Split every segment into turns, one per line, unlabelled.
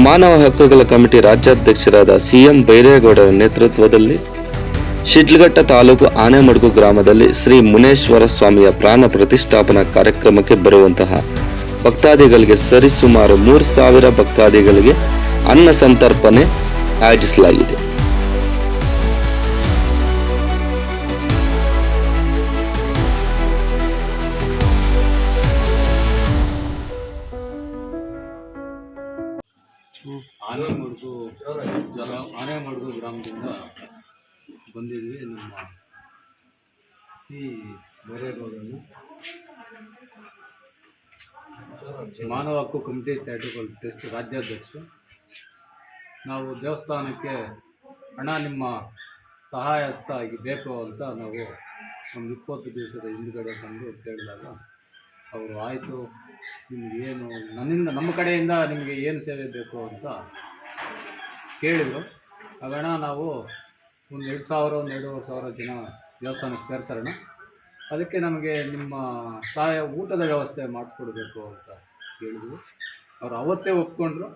ಮಾನವ ಹಕ್ಕುಗಳ committee ರಾಜ್ಯಾಧ್ಯಕ್ಷರಾದ CM ಬೈರೇಗೌಡರ ನೇತೃತ್ವದಲ್ಲಿ ಶಿಡ್ಲಘಟ್ಟ ತಾಲೂಕು ಆನೆಮಡುಗು ಗ್ರಾಮದಲ್ಲಿ ಶ್ರೀ ಮುನೇಶ್ವರ ಸ್ವಾಮಿಯ ಪ್ರಾಣ ಪ್ರತಿಷ್ಠಾಪನಾ ಕಾರ್ಯಕ್ರಮಕ್ಕೆ ಬರುವಂತಹ ಭಕ್ತಾದಿಗಳಿಗೆ ಸರಿಸುಮಾರು 3,000 ಭಕ್ತಾದಿಗಳಿಗೆ ಅನ್ನ ಸಂತರ್ಪಣೆ ಆಯೋಜಿಸಲಾಗಿದೆ.
ಆನೆಮಡುಗು ಗ್ರಾಮದಿಂದ ಬಂದಿದ್ವಿ. ನಮ್ಮ ಸಿ ಬೈರೇಗೌಡರು ಮಾನವ ಹಕ್ಕು ಕಮಿಟಿ ಚಾರಿಟಬಲ್ ಟ್ರಸ್ಟ್ ರಾಜ್ಯಾಧ್ಯಕ್ಷರು. ನಾವು ದೇವಸ್ಥಾನಕ್ಕೆ ಹಣ ನಿಮ್ಮ ಸಹಾಯ ಹಸ್ತ ಆಗಿ ಬೇಕು ಅಂತ ನಾವು ಒಂದು 20 ದಿವಸದ ಹಿಂದುಗಡೆ ಬಂದು ಕೇಳಿದಾಗ ಅವರು ಆಯಿತು, ನಿಮಗೇನು ನಮ್ಮ ಕಡೆಯಿಂದ ನಿಮಗೆ ಏನು ಸೇವೆ ಬೇಕು ಅಂತ ಕೇಳಿದರು. ಆಗೋಣ ನಾವು ಒಂದು 2,000 1,500 ಜನ ದೇವಸ್ಥಾನಕ್ಕೆ ಸೇರ್ತಾರಣ, ಅದಕ್ಕೆ ನಮಗೆ ನಿಮ್ಮ ಸಹಾಯ ಊಟದ ವ್ಯವಸ್ಥೆ ಮಾಡಿಕೊಡ್ಬೇಕು ಅಂತ ಹೇಳಿದ್ವಿ. ಅವರು ಅವತ್ತೇ ಒಪ್ಕೊಂಡ್ರು.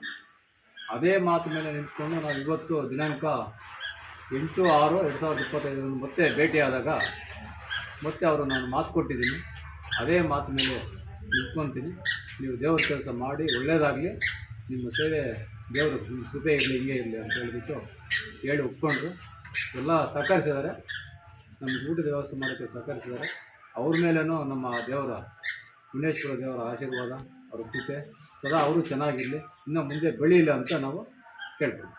ಅದೇ ಮಾತು ಮೇಲೆ ನಿಂತ್ಕೊಂಡು ನಾವು ಇವತ್ತು ದಿನಾಂಕ 8/6/2025 ಮತ್ತೆ ಭೇಟಿಯಾದಾಗ ಮತ್ತೆ ಅವರು ನಾನು ಮಾತು ಕೊಟ್ಟಿದ್ದೀನಿ, ಅದೇ ಮಾತು ಮೇಲೆ ನಿಂತ್ಕೊತೀನಿ. ನೀವು ದೇವ್ರ ಕೆಲಸ ಮಾಡಿ ಒಳ್ಳೆಯದಾಗಲಿ, ನಿಮ್ಮ ಸೇವೆ ದೇವರು ಕೃಪೆ ಇರಲಿ, ಹಿಂಗೆ ಇರಲಿ ಅಂತ ಹೇಳಿಬಿಟ್ಟು ಹೇಳಿ ಒಪ್ಕೊಂಡ್ರು. ಎಲ್ಲ ಸಹಕರಿಸಿದ್ದಾರೆ, ನಮಗೆ ಊಟದ ವ್ಯವಸ್ಥೆ ಮಾಡೋಕ್ಕೆ ಸಹಕರಿಸಿದ್ದಾರೆ. ಅವ್ರ ಮೇಲೇನೂ ನಮ್ಮ ದೇವರ ಮುನೇಶ್ವರ ದೇವರ ಆಶೀರ್ವಾದ, ಅವರ ಕೃಪೆ ಸದಾ ಅವರು ಚೆನ್ನಾಗಿರಲಿ, ಇನ್ನೂ ಮುಂದೆ ಬೆಳೀಲಿ ಅಂತ ನಾವು ಕೇಳ್ತೀವಿ.